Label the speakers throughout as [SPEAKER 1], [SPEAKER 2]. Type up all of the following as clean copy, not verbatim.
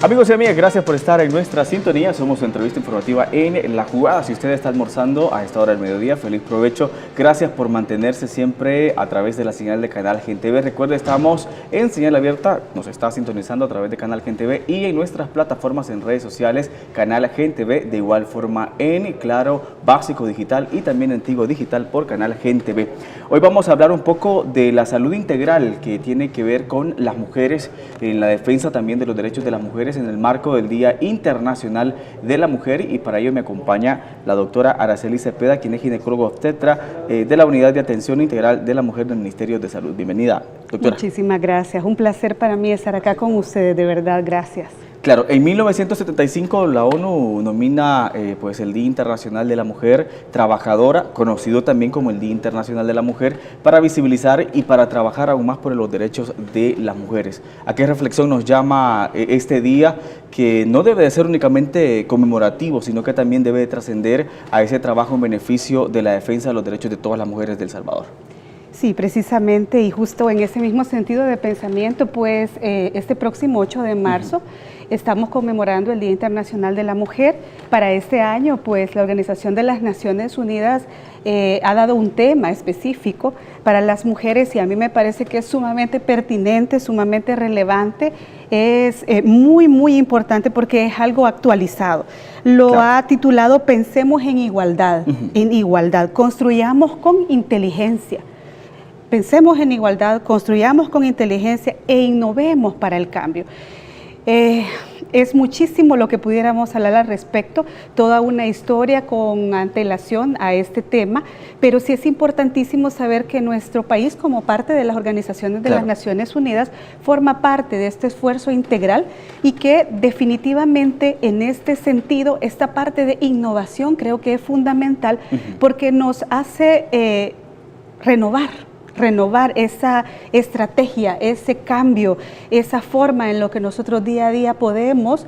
[SPEAKER 1] Amigos y amigas, gracias por estar en nuestra sintonía. Somos su entrevista informativa en La Jugada. Si usted está almorzando a esta hora del mediodía, feliz provecho. Gracias por mantenerse siempre a través de la señal de Canal Gen TV. Recuerde, estamos en señal abierta, nos está sintonizando a través de Canal Gen TV y en nuestras plataformas en redes sociales, Canal Gen TV, de igual forma en Claro, Básico Digital y también en Tigo Digital por Canal Gen TV. Hoy vamos a hablar un poco de la salud integral que tiene que ver con las mujeres, en la defensa también de los derechos de las mujeres en el marco del Día Internacional de la Mujer, y para ello me acompaña la doctora Araceli Cepeda, quien es ginecóloga obstetra de la Unidad de Atención Integral de la Mujer del Ministerio de Salud. Bienvenida, doctora.
[SPEAKER 2] Muchísimas gracias, un placer para mí estar acá con ustedes, de verdad, gracias.
[SPEAKER 1] Claro, en 1975 la ONU nomina pues el Día Internacional de la Mujer Trabajadora, conocido también como el Día Internacional de la Mujer, para visibilizar y para trabajar aún más por los derechos de las mujeres. ¿A qué reflexión nos llama este día, que no debe de ser únicamente conmemorativo, sino que también debe de trascender a ese trabajo en beneficio de la defensa de los derechos de todas las mujeres de El Salvador?
[SPEAKER 2] Sí, precisamente, y justo en ese mismo sentido de pensamiento, pues este próximo 8 de marzo estamos conmemorando el Día Internacional de la Mujer. Para este año, pues la Organización de las Naciones Unidas ha dado un tema específico para las mujeres, y a mí me parece que es sumamente pertinente, sumamente relevante, es muy importante porque es algo actualizado. Lo ha titulado Pensemos en Igualdad, construyamos con inteligencia. Pensemos en igualdad, construyamos con inteligencia e innovemos para el cambio. Es muchísimo lo que pudiéramos hablar al respecto, toda una historia con antelación a este tema, pero sí es importantísimo saber que nuestro país, como parte de las organizaciones de las Naciones Unidas, forma parte de este esfuerzo integral, y que definitivamente en este sentido, esta parte de innovación creo que es fundamental, porque nos hace renovar esa estrategia, ese cambio, esa forma en lo que nosotros día a día podemos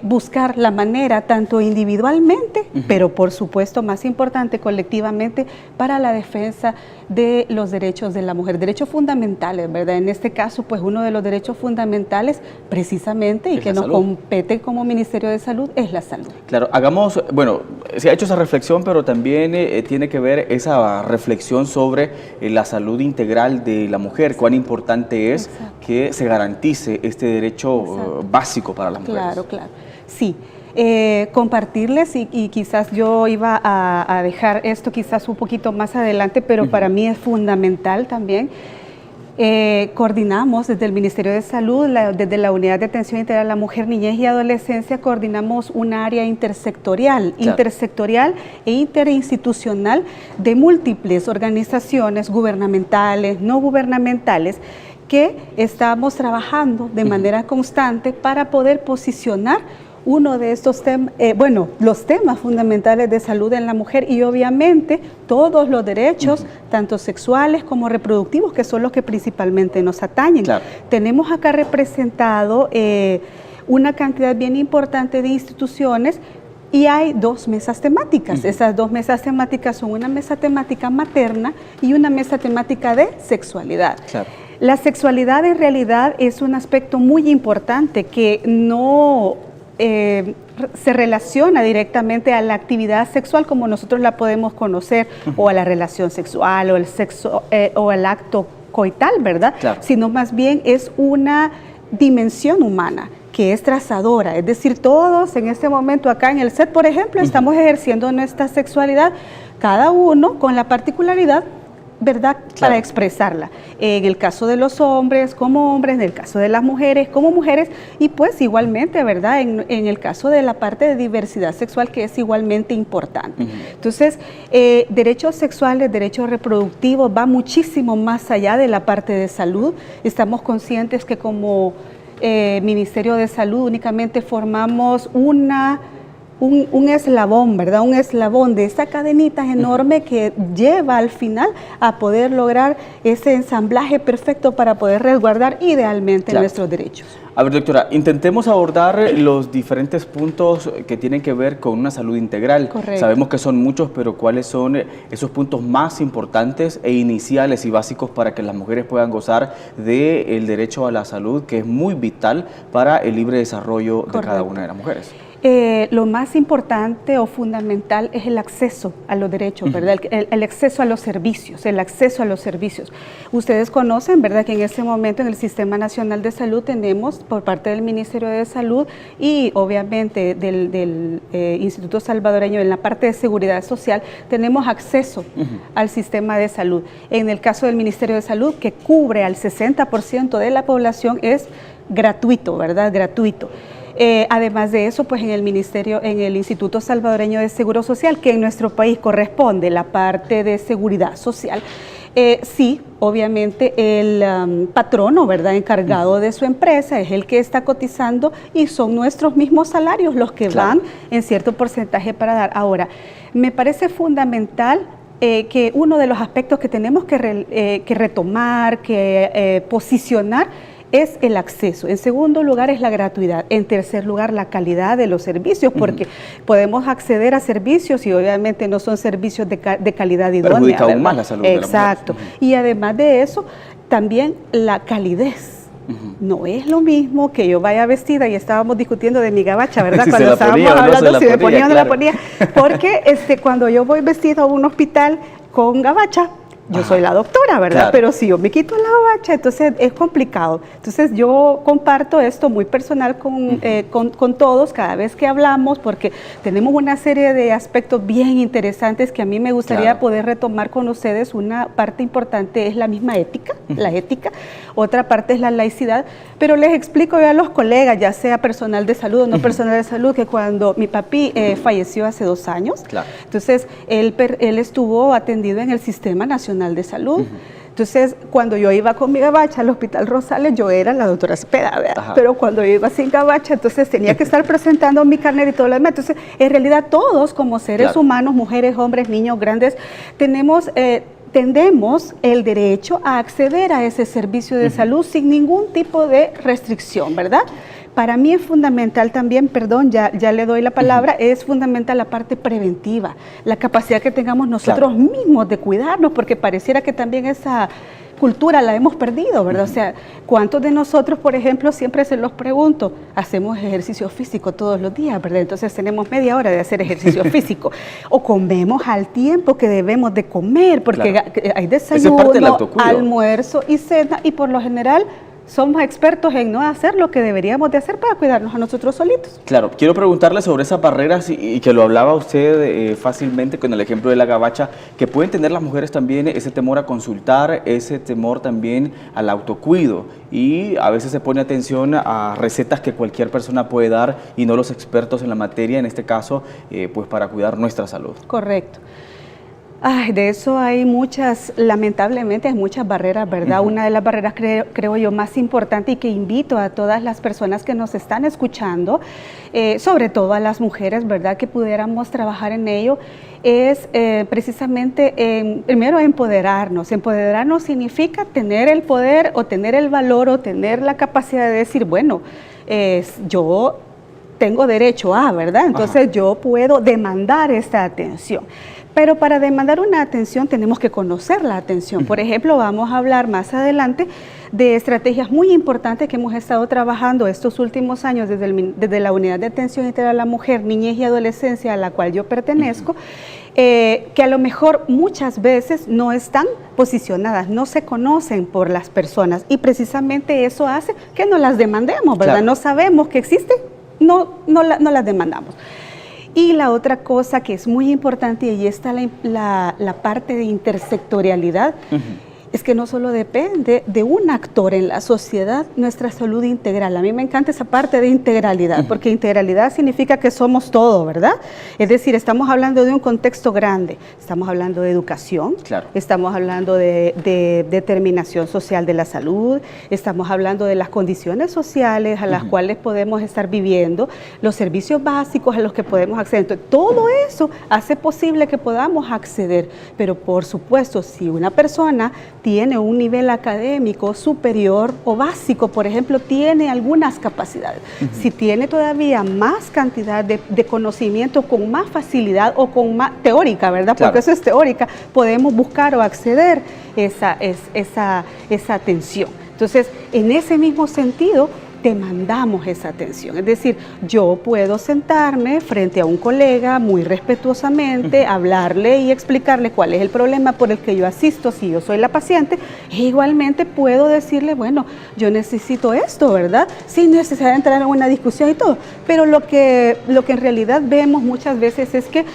[SPEAKER 2] buscar la manera, tanto individualmente, pero por supuesto más importante colectivamente, para la defensa de los derechos de la mujer, derechos fundamentales, ¿verdad? En este caso, pues uno de los derechos fundamentales precisamente y que nos compete como Ministerio de Salud es la salud. Claro,
[SPEAKER 1] hagamos, bueno, se ha hecho esa reflexión, pero también tiene que ver esa reflexión sobre la salud integral de la mujer, cuán importante es que se garantice este derecho básico para las mujeres.
[SPEAKER 2] Claro, sí. Compartirles y quizás yo iba a dejar esto quizás un poquito más adelante, pero para mí es fundamental también. Coordinamos desde el Ministerio de Salud, desde la Unidad de Atención Integral a la Mujer, Niñez y Adolescencia, coordinamos un área intersectorial e interinstitucional de múltiples organizaciones gubernamentales, no gubernamentales, que estamos trabajando de manera constante para poder posicionar uno de estos temas, los temas fundamentales de salud en la mujer, y obviamente todos los derechos, tanto sexuales como reproductivos, que son los que principalmente nos atañen. Tenemos acá representado una cantidad bien importante de instituciones, y hay dos mesas temáticas. Esas dos mesas temáticas son una mesa temática materna y una mesa temática de sexualidad. La sexualidad en realidad es un aspecto muy importante que no se relaciona directamente a la actividad sexual como nosotros la podemos conocer, o a la relación sexual, o el sexo, o el acto coital, ¿verdad? Sino más bien es una dimensión humana que es trazadora, es decir, todos en este momento acá en el set, por ejemplo, estamos ejerciendo nuestra sexualidad, cada uno con la particularidad, ¿verdad?, para expresarla. En el caso de los hombres como hombres, en el caso de las mujeres como mujeres, y pues igualmente, ¿verdad?, en el caso de la parte de diversidad sexual, que es igualmente importante. Entonces, derechos sexuales, derechos reproductivos, va muchísimo más allá de la parte de salud. Estamos conscientes que como Ministerio de Salud únicamente formamos una un eslabón, ¿verdad? Un eslabón de esta cadenita enorme que lleva al final a poder lograr ese ensamblaje perfecto para poder resguardar idealmente nuestros derechos.
[SPEAKER 1] A ver, doctora, intentemos abordar los diferentes puntos que tienen que ver con una salud integral.
[SPEAKER 2] Correcto.
[SPEAKER 1] Sabemos que son muchos, pero ¿cuáles son esos puntos más importantes e iniciales y básicos para que las mujeres puedan gozar del derecho a la salud, que es muy vital para el libre desarrollo de cada una de las mujeres?
[SPEAKER 2] Lo más importante o fundamental es el acceso a los derechos, ¿verdad? El acceso a los servicios, el acceso a los servicios. Ustedes conocen, ¿verdad?, que en este momento en el Sistema Nacional de Salud tenemos por parte del Ministerio de Salud y obviamente del Instituto Salvadoreño en la parte de seguridad social, tenemos acceso al sistema de salud. En el caso del Ministerio de Salud, que cubre al 60% de la población, es gratuito, ¿verdad? Gratuito. Además de eso, pues en el Instituto Salvadoreño de Seguro Social, que en nuestro país corresponde la parte de seguridad social, sí, obviamente el patrono, ¿verdad?, encargado de su empresa es el que está cotizando y son nuestros mismos salarios los que van en cierto porcentaje para dar. Ahora, me parece fundamental que uno de los aspectos que tenemos que retomar, que posicionar, es el acceso. En segundo lugar es la gratuidad. En tercer lugar, la calidad de los servicios, porque podemos acceder a servicios y obviamente no son servicios de calidad idónea.
[SPEAKER 1] Perjudica aún más la salud de la mujer.
[SPEAKER 2] Exacto. Y además de eso, también la calidez. No es lo mismo que yo vaya vestida, y estábamos discutiendo de mi gabacha, ¿verdad?
[SPEAKER 1] Si
[SPEAKER 2] cuando estábamos hablando si me ponía o no la ponía. Porque cuando yo voy vestida a un hospital con gabacha, yo soy la doctora, ¿verdad? Claro. Pero si yo me quito la gabacha, entonces es complicado. Entonces yo comparto esto muy personal con todos cada vez que hablamos, porque tenemos una serie de aspectos bien interesantes que a mí me gustaría poder retomar con ustedes. Una parte importante es la misma ética, la ética. Otra parte es la laicidad. Pero les explico yo a los colegas, ya sea personal de salud o no personal de salud, que cuando mi papi falleció hace 2 años, entonces él estuvo atendido en el Sistema Nacional de Salud. Entonces, cuando yo iba con mi gabacha al Hospital Rosales, yo era la doctora Cepeda, ¿verdad? Pero cuando yo iba sin gabacha, entonces tenía que estar presentando mi carnet y todo lo demás. Entonces, en realidad todos como seres humanos, mujeres, hombres, niños, grandes, tendemos el derecho a acceder a ese servicio de salud sin ningún tipo de restricción, ¿verdad? Para mí es fundamental también, perdón, ya le doy la palabra, es fundamental la parte preventiva, la capacidad que tengamos nosotros mismos de cuidarnos, porque pareciera que también esa cultura la hemos perdido, ¿verdad? O sea, ¿cuántos de nosotros, por ejemplo, siempre se los pregunto, hacemos ejercicio físico todos los días, ¿verdad? Entonces tenemos media hora de hacer ejercicio físico, o comemos al tiempo que debemos de comer, porque hay desayuno, almuerzo y cena, y por lo general somos expertos en no hacer lo que deberíamos de hacer para cuidarnos a nosotros solitos.
[SPEAKER 1] Claro, quiero preguntarle sobre esas barreras y que lo hablaba usted fácilmente con el ejemplo de la gabacha, que pueden tener las mujeres también ese temor a consultar, ese temor también al autocuido, y a veces se pone atención a recetas que cualquier persona puede dar y no los expertos en la materia, en este caso, pues para cuidar nuestra salud.
[SPEAKER 2] Correcto. Ay, de eso hay muchas, lamentablemente hay muchas barreras, ¿verdad? Una de las barreras creo yo más importante, y que invito a todas las personas que nos están escuchando, sobre todo a las mujeres, ¿verdad?, que pudiéramos trabajar en ello, es precisamente, primero, empoderarnos. Empoderarnos significa tener el poder o tener el valor o tener la capacidad de decir, bueno, yo tengo derecho a, ¿verdad? Entonces yo puedo demandar esta atención. Pero para demandar una atención tenemos que conocer la atención. Por ejemplo, vamos a hablar más adelante de estrategias muy importantes que hemos estado trabajando estos últimos años desde la Unidad de Atención Integral a la Mujer, Niñez y Adolescencia, a la cual yo pertenezco, que a lo mejor muchas veces no están posicionadas, no se conocen por las personas, y precisamente eso hace que no las demandemos, ¿verdad? No sabemos que existen, no las demandamos. Y la otra cosa que es muy importante, y ahí está la parte de intersectorialidad, es que no solo depende de un actor en la sociedad, nuestra salud integral. A mí me encanta esa parte de integralidad, porque integralidad significa que somos todo, ¿verdad? Es decir, estamos hablando de un contexto grande, estamos hablando de educación, claro, estamos hablando de determinación social de la salud, estamos hablando de las condiciones sociales a las cuales podemos estar viviendo, los servicios básicos a los que podemos acceder. Entonces, todo eso hace posible que podamos acceder, pero por supuesto, si una persona tiene un nivel académico superior o básico, por ejemplo, tiene algunas capacidades. Si tiene todavía más cantidad de conocimiento con más facilidad o con más teórica, ¿verdad? Porque eso es teórica, podemos buscar o acceder esa atención. Entonces, en ese mismo sentido, demandamos esa atención. Es decir, yo puedo sentarme frente a un colega muy respetuosamente, hablarle y explicarle cuál es el problema por el que yo asisto, si yo soy la paciente, e igualmente puedo decirle, bueno, yo necesito esto, ¿verdad? Sin necesidad de entrar en una discusión y todo. Pero lo que en realidad vemos muchas veces es que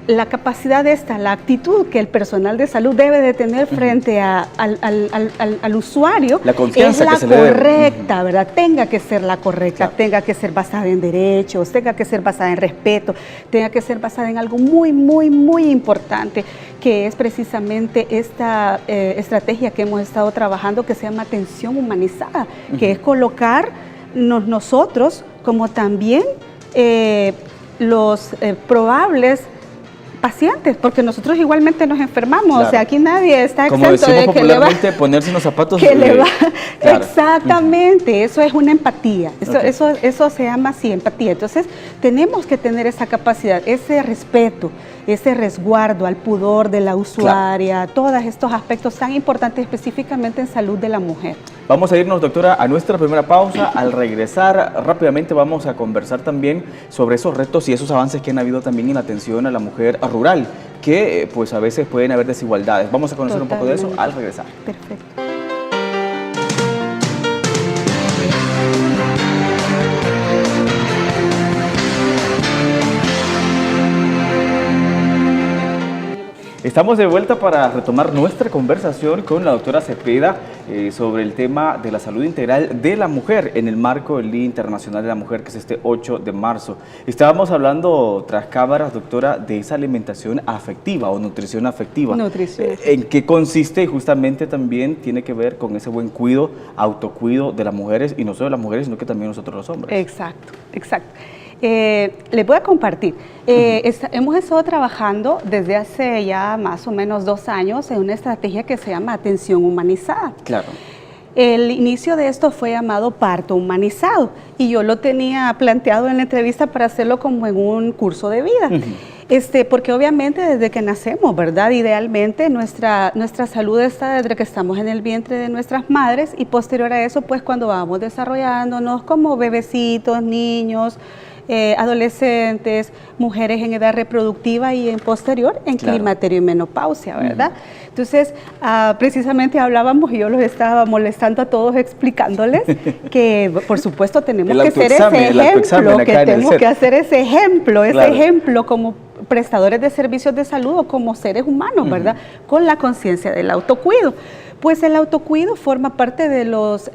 [SPEAKER 2] la capacidad la actitud que el personal de salud debe de tener frente al usuario,
[SPEAKER 1] la confianza
[SPEAKER 2] es la correcta, ¿verdad? Tenga que ser la correcta, claro, tenga que ser basada en derechos, tenga que ser basada en respeto, tenga que ser basada en algo muy, muy, muy importante, que es precisamente esta estrategia que hemos estado trabajando, que se llama atención humanizada, que es colocarnos nosotros como también los probables pacientes, porque nosotros igualmente nos enfermamos, claro, o sea, aquí nadie está exento de que le va
[SPEAKER 1] ponerse unos zapatos
[SPEAKER 2] que le va, claro, exactamente, eso es una empatía, eso se llama así, empatía. Entonces, tenemos que tener esa capacidad, ese respeto, ese resguardo al pudor de la usuaria, claro, todos estos aspectos tan importantes específicamente en salud de la mujer.
[SPEAKER 1] Vamos a irnos, doctora, a nuestra primera pausa. Al regresar, rápidamente vamos a conversar también sobre esos retos y esos avances que han habido también en la atención a la mujer rural, que pues a veces pueden haber desigualdades. Vamos a conocer totalmente un poco de eso al regresar.
[SPEAKER 2] Perfecto.
[SPEAKER 1] Estamos de vuelta para retomar nuestra conversación con la doctora Cepeda sobre el tema de la salud integral de la mujer en el marco del Día Internacional de la Mujer, que es este 8 de marzo. Estábamos hablando tras cámaras, doctora, de esa alimentación afectiva o nutrición afectiva.
[SPEAKER 2] Nutrición.
[SPEAKER 1] ¿En qué consiste? Y justamente también tiene que ver con ese buen cuido, autocuido de las mujeres, y no solo de las mujeres, sino que también nosotros los hombres.
[SPEAKER 2] Exacto, exacto. Les voy a compartir. Hemos estado trabajando desde hace ya más o menos 2 años en una estrategia que se llama atención humanizada.
[SPEAKER 1] Claro.
[SPEAKER 2] El inicio de esto fue llamado parto humanizado y yo lo tenía planteado en la entrevista para hacerlo como en un curso de vida. Porque obviamente desde que nacemos, ¿verdad? Idealmente nuestra salud está desde que estamos en el vientre de nuestras madres y posterior a eso, pues cuando vamos desarrollándonos como bebecitos, niños, adolescentes, mujeres en edad reproductiva y en posterior en claro, climaterio y menopausia, ¿verdad? Entonces, precisamente hablábamos y yo los estaba molestando a todos explicándoles que, por supuesto, tenemos que hacer ese ejemplo, que tenemos que hacer ese ejemplo como prestadores de servicios de salud o como seres humanos, ¿verdad? Con la conciencia del autocuido. Pues el autocuido forma parte de los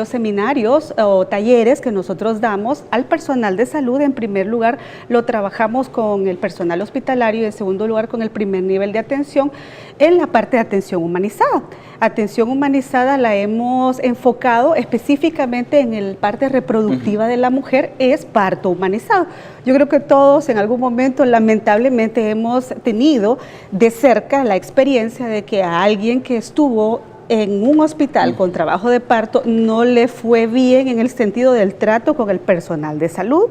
[SPEAKER 2] seminarios o talleres que nosotros damos al personal de salud. En primer lugar, lo trabajamos con el personal hospitalario y en segundo lugar con el primer nivel de atención en la parte de atención humanizada. Atención humanizada la hemos enfocado específicamente en la parte reproductiva de la mujer, es parto humanizado. Yo creo que todos en algún momento lamentablemente hemos tenido de cerca la experiencia de que a alguien que estuvo en un hospital con trabajo de parto no le fue bien en el sentido del trato con el personal de salud.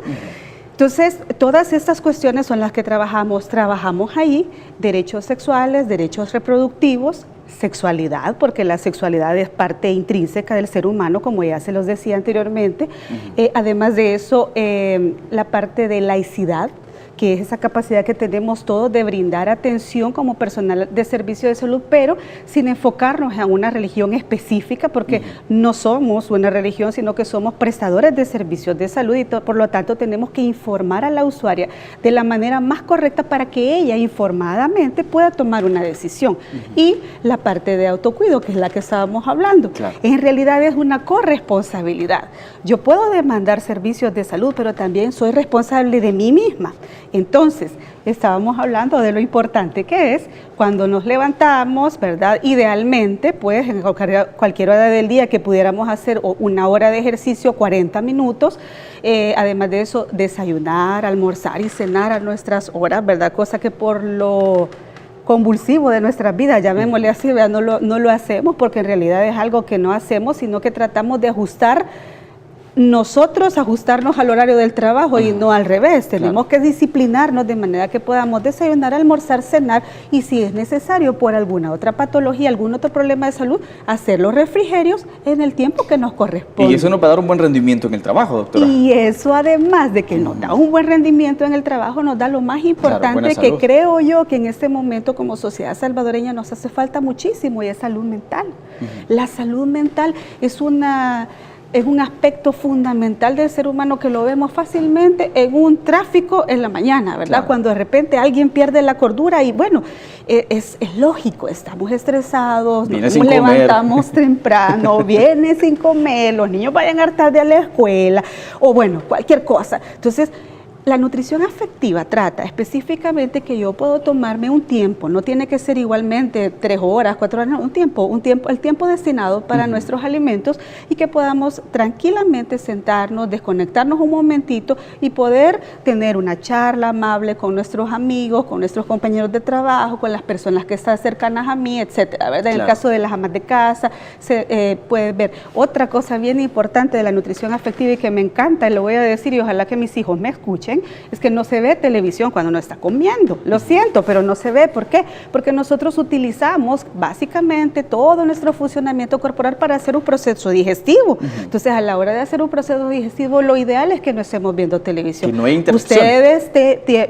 [SPEAKER 2] Entonces, todas estas cuestiones son las que trabajamos ahí, derechos sexuales, derechos reproductivos, sexualidad, porque la sexualidad es parte intrínseca del ser humano, como ya se los decía anteriormente. Además de eso, la parte de laicidad, que es esa capacidad que tenemos todos de brindar atención como personal de servicio de salud, pero sin enfocarnos en una religión específica, porque no somos una religión, sino que somos prestadores de servicios de salud y por lo tanto tenemos que informar a la usuaria de la manera más correcta para que ella informadamente pueda tomar una decisión. Y la parte de autocuido, que es la que estábamos hablando, en realidad es una corresponsabilidad. Yo puedo demandar servicios de salud, pero también soy responsable de mí misma. Entonces, estábamos hablando de lo importante que es cuando nos levantamos, ¿verdad? Idealmente, pues en cualquier hora del día que pudiéramos hacer una hora de ejercicio, 40 minutos, además de eso, desayunar, almorzar y cenar a nuestras horas, ¿verdad? Cosa que por lo convulsivo de nuestras vidas, llamémosle así, ¿verdad? No lo hacemos porque en realidad es algo que no hacemos, sino que tratamos de ajustarnos al horario del trabajo y no al revés. Tenemos que disciplinarnos de manera que podamos desayunar, almorzar, cenar y si es necesario por alguna otra patología, algún otro problema de salud, hacer los refrigerios en el tiempo que nos corresponde.
[SPEAKER 1] Y eso nos va a dar un buen rendimiento en el trabajo, doctora. Y
[SPEAKER 2] eso además de que nos da un buen rendimiento en el trabajo, nos da lo más importante que creo yo que en este momento como sociedad salvadoreña nos hace falta muchísimo y es salud mental. La salud mental es un aspecto fundamental del ser humano que lo vemos fácilmente en un tráfico en la mañana, ¿verdad? Cuando de repente alguien pierde la cordura y bueno, es lógico, estamos estresados, nos levantamos temprano, viene sin comer, los niños vayan a tarde a la escuela o bueno, cualquier cosa. Entonces, la nutrición afectiva trata específicamente que yo puedo tomarme un tiempo, no tiene que ser igualmente 3 horas, 4 horas, no, el tiempo destinado para nuestros alimentos y que podamos tranquilamente sentarnos, desconectarnos un momentito y poder tener una charla amable con nuestros amigos, con nuestros compañeros de trabajo, con las personas que están cercanas a mí, etcétera, ¿verdad? En el caso de las amas de casa, se puede ver. Otra cosa bien importante de la nutrición afectiva y que me encanta, y lo voy a decir y ojalá que mis hijos me escuchen, es que no se ve televisión cuando uno está comiendo. Lo siento, pero no se ve. ¿Por qué? Porque nosotros utilizamos básicamente todo nuestro funcionamiento corporal para hacer un proceso digestivo. Entonces, a la hora de hacer un proceso digestivo, lo ideal es que no estemos viendo televisión.
[SPEAKER 1] Que no hay interrupción.
[SPEAKER 2] Ustedes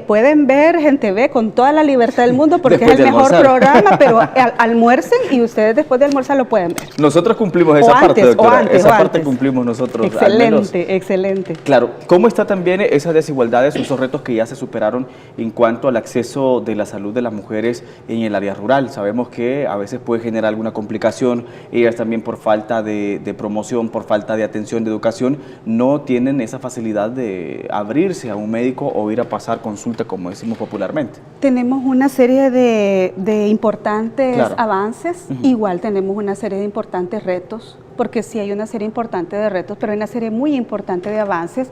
[SPEAKER 2] pueden ver Gente V con toda la libertad del mundo porque es el mejor programa, pero almuercen y ustedes después de almorzar lo pueden ver.
[SPEAKER 1] Nosotros cumplimos esa parte, doctora. Esa parte cumplimos nosotros.
[SPEAKER 2] Excelente, excelente.
[SPEAKER 1] Claro. ¿Cómo está también esa desigualdad? Esos retos que ya se superaron en cuanto al acceso de la salud de las mujeres en el área rural? Sabemos que a veces puede generar alguna complicación, ellas también por falta de promoción, por falta de atención, de educación, no tienen esa facilidad de abrirse a un médico o ir a pasar consulta, como decimos popularmente.
[SPEAKER 2] Tenemos una serie de importantes avances, igual tenemos una serie de importantes retos, porque sí hay una serie importante de retos, pero hay una serie muy importante de avances.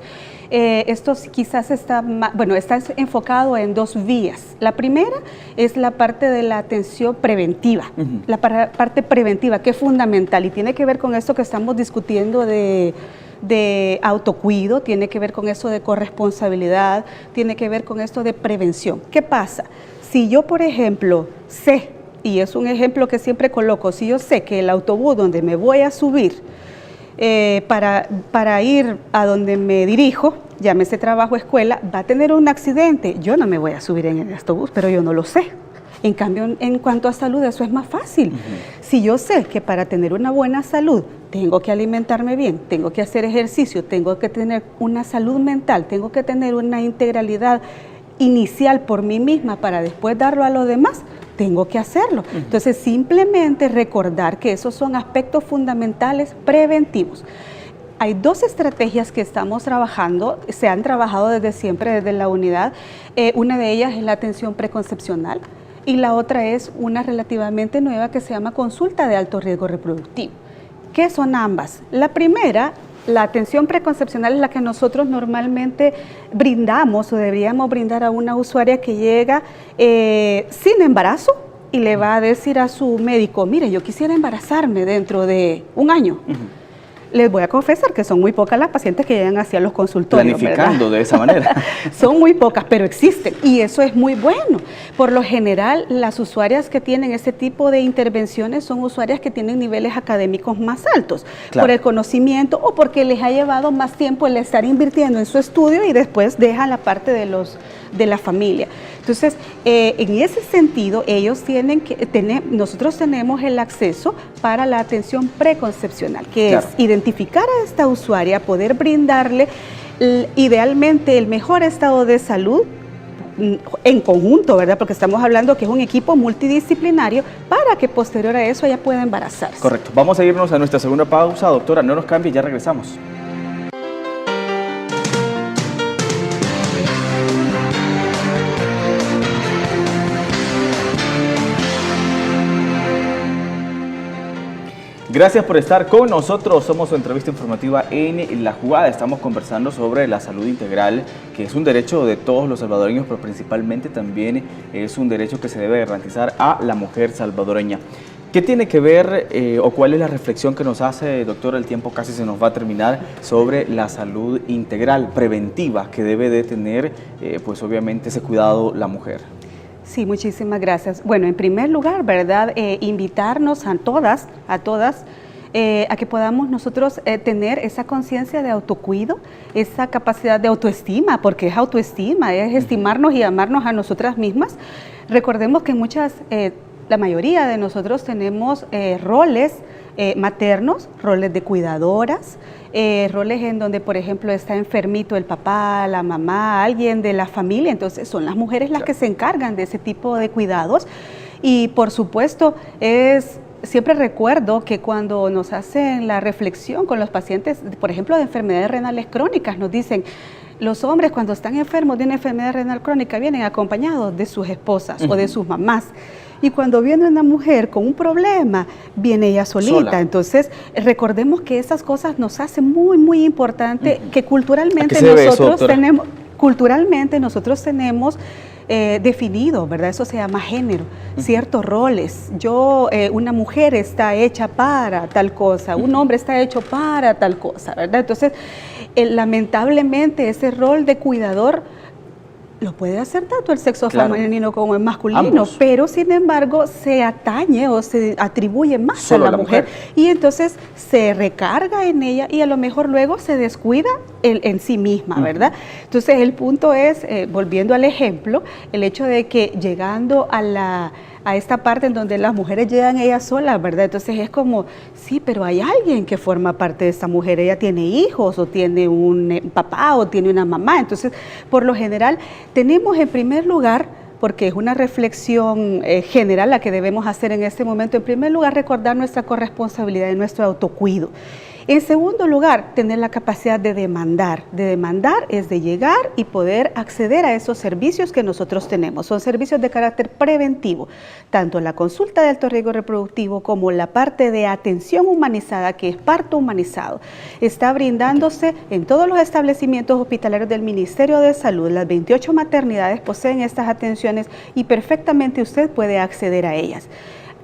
[SPEAKER 2] Esto quizás está enfocado en 2 vías. La primera es la parte de la atención preventiva, la parte preventiva, que es fundamental y tiene que ver con esto que estamos discutiendo de autocuido, tiene que ver con eso de corresponsabilidad, tiene que ver con esto de prevención. ¿Qué pasa? Si yo, por ejemplo, sé, y es un ejemplo que siempre coloco, si yo sé que el autobús donde me voy a subir para ir a donde me dirijo, llámese trabajo, escuela, va a tener un accidente, yo no me voy a subir en el autobús, pero yo no lo sé. En cambio, en cuanto a salud, eso es más fácil. Si yo sé que para tener una buena salud tengo que alimentarme bien, tengo que hacer ejercicio, tengo que tener una salud mental, tengo que tener una integralidad inicial por mí misma para después darlo a los demás, tengo que hacerlo. Entonces, simplemente recordar que esos son aspectos fundamentales preventivos. Hay 2 estrategias que estamos trabajando, se han trabajado desde siempre, desde la unidad. Una de ellas es la atención preconcepcional y la otra es una relativamente nueva que se llama consulta de alto riesgo reproductivo. ¿Qué son ambas? La primera, la atención preconcepcional, es la que nosotros normalmente brindamos o deberíamos brindar a una usuaria que llega sin embarazo y le va a decir a su médico, mire, yo quisiera embarazarme dentro de 1 año. Les voy a confesar que son muy pocas las pacientes que llegan hacia los consultorios.
[SPEAKER 1] Planificando, ¿verdad? De esa manera.
[SPEAKER 2] Son muy pocas, pero existen y eso es muy bueno. Por lo general, las usuarias que tienen este tipo de intervenciones son usuarias que tienen niveles académicos más altos, por el conocimiento o porque les ha llevado más tiempo el estar invirtiendo en su estudio y después dejan la parte de de la familia. Entonces, en ese sentido, nosotros tenemos el acceso para la atención preconcepcional, que claro, es identificar a esta usuaria, poder brindarle idealmente el mejor estado de salud en conjunto, ¿verdad? Porque estamos hablando que es un equipo multidisciplinario para que posterior a eso ella pueda embarazarse.
[SPEAKER 1] Correcto. Vamos a irnos a nuestra segunda pausa, doctora, no nos cambie, ya regresamos. Gracias por estar con nosotros, somos su entrevista informativa en La Jugada. Estamos conversando sobre la salud integral, que es un derecho de todos los salvadoreños, pero principalmente también es un derecho que se debe garantizar a la mujer salvadoreña. ¿Qué tiene que ver o cuál es la reflexión que nos hace, doctora? El tiempo casi se nos va a terminar, sobre la salud integral preventiva que debe de tener, pues obviamente, ese cuidado la mujer.
[SPEAKER 2] Sí, muchísimas gracias. Bueno, en primer lugar, ¿verdad? Invitarnos a todas, a que podamos nosotros tener esa conciencia de autocuido, esa capacidad de autoestima, porque es autoestima, es estimarnos y amarnos a nosotras mismas. Recordemos que la mayoría de nosotros tenemos roles maternos, roles de cuidadoras, roles en donde, por ejemplo, está enfermito el papá, la mamá, alguien de la familia. Entonces son las mujeres las que se encargan de ese tipo de cuidados. Y por supuesto, siempre recuerdo que cuando nos hacen la reflexión con los pacientes, por ejemplo, de enfermedades renales crónicas, nos dicen: los hombres cuando están enfermos de una enfermedad renal crónica vienen acompañados de sus esposas o de sus mamás. Y cuando viene una mujer con un problema, viene ella solita. Entonces, recordemos que esas cosas nos hacen muy, muy importante, que culturalmente nosotros tenemos definido, ¿verdad? Eso se llama género, ciertos roles. Una mujer está hecha para tal cosa, un hombre está hecho para tal cosa, ¿verdad? Entonces, lamentablemente ese rol de cuidador lo puede hacer tanto el sexo femenino como el masculino, ambos, pero sin embargo se atañe o se atribuye más solo a la mujer y entonces se recarga en ella y a lo mejor luego se descuida en sí misma, ¿verdad? Entonces el punto es, volviendo al ejemplo, el hecho de que llegando a esta parte en donde las mujeres llegan ellas solas, ¿verdad? Entonces es como, sí, pero hay alguien que forma parte de esta mujer, ella tiene hijos o tiene un papá o tiene una mamá. Entonces, por lo general, tenemos en primer lugar, porque es una reflexión general la que debemos hacer en este momento, en primer lugar, recordar nuestra corresponsabilidad y nuestro autocuido. En segundo lugar, tener la capacidad de demandar. De demandar es de llegar y poder acceder a esos servicios que nosotros tenemos. Son servicios de carácter preventivo, tanto la consulta de alto riesgo reproductivo como la parte de atención humanizada, que es parto humanizado. Está brindándose en todos los establecimientos hospitalarios del Ministerio de Salud. Las 28 maternidades poseen estas atenciones y perfectamente usted puede acceder a ellas.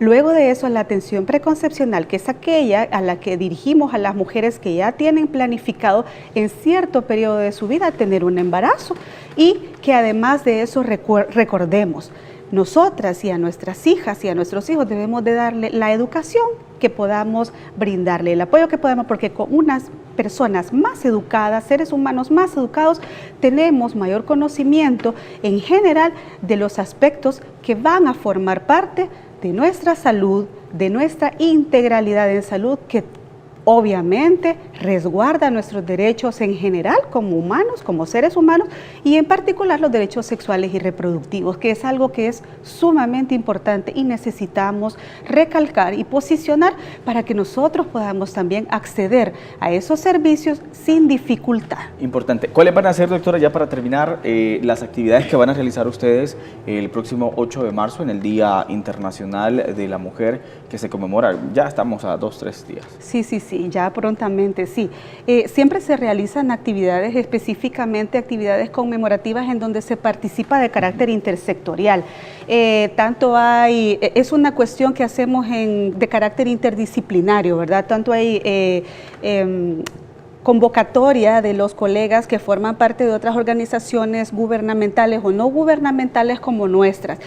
[SPEAKER 2] Luego de eso, la atención preconcepcional, que es aquella a la que dirigimos a las mujeres que ya tienen planificado en cierto periodo de su vida tener un embarazo y que además de eso recordemos, nosotras y a nuestras hijas y a nuestros hijos debemos de darle la educación que podamos brindarle, el apoyo que podamos, porque con unas personas más educadas, seres humanos más educados, tenemos mayor conocimiento en general de los aspectos que van a formar parte de nuestra salud, de nuestra integralidad en salud, que obviamente resguarda nuestros derechos en general como humanos, como seres humanos, y en particular los derechos sexuales y reproductivos, que es algo que es sumamente importante y necesitamos recalcar y posicionar para que nosotros podamos también acceder a esos servicios sin dificultad.
[SPEAKER 1] Importante. ¿Cuáles van a ser, doctora, ya para terminar, las actividades que van a realizar ustedes el próximo 8 de marzo en el Día Internacional de la Mujer, que se conmemora? Ya estamos a 2-3 días.
[SPEAKER 2] Sí, ya prontamente, sí. Siempre se realizan actividades, específicamente actividades conmemorativas en donde se participa de carácter intersectorial. Es una cuestión que hacemos de carácter interdisciplinario, ¿verdad? Tanto hay convocatoria de los colegas que forman parte de otras organizaciones gubernamentales o no gubernamentales como nuestras.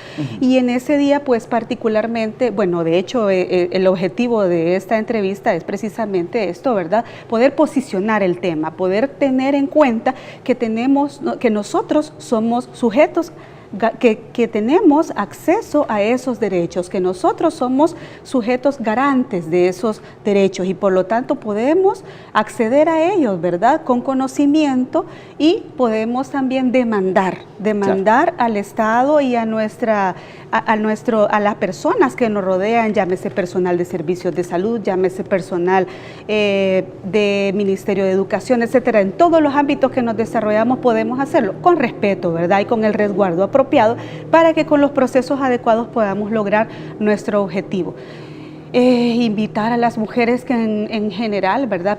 [SPEAKER 2] Y en ese día, pues particularmente, bueno, de hecho, el objetivo de esta entrevista es precisamente esto, ¿verdad? Poder posicionar el tema, poder tener en cuenta que nosotros somos sujetos que tenemos acceso a esos derechos, que nosotros somos sujetos garantes de esos derechos y por lo tanto podemos acceder a ellos, ¿verdad? Con conocimiento y podemos también demandar claro, al Estado y a las personas que nos rodean, llámese personal de servicios de salud, llámese personal de Ministerio de Educación, etcétera. En todos los ámbitos que nos desarrollamos podemos hacerlo con respeto, ¿verdad? Y con el resguardo apropiado para que con los procesos adecuados podamos lograr nuestro objetivo. Invitar a las mujeres que en general, ¿verdad?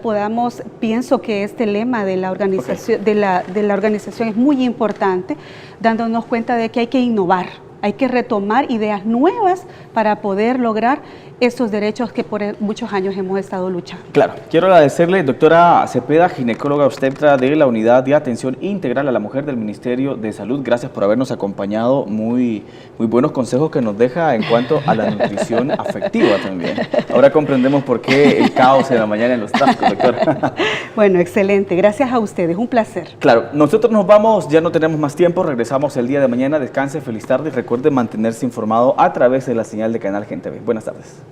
[SPEAKER 2] Pienso que este lema de la organización, de la organización es muy importante, dándonos cuenta de que hay que innovar, hay que retomar ideas nuevas para poder lograr esos derechos que por muchos años hemos estado luchando.
[SPEAKER 1] Claro, quiero agradecerle, doctora Cepeda, ginecóloga obstetra de la Unidad de Atención Integral a la Mujer del Ministerio de Salud. Gracias por habernos acompañado, muy buenos consejos que nos deja en cuanto a la nutrición afectiva también. Ahora comprendemos por qué el caos en la mañana en los tráficos, doctora.
[SPEAKER 2] Bueno, excelente, gracias a ustedes, un placer.
[SPEAKER 1] Claro, nosotros nos vamos, ya no tenemos más tiempo, regresamos el día de mañana, descanse, feliz tarde y recuerde mantenerse informado a través de la señal de Canal Gente B. Buenas tardes.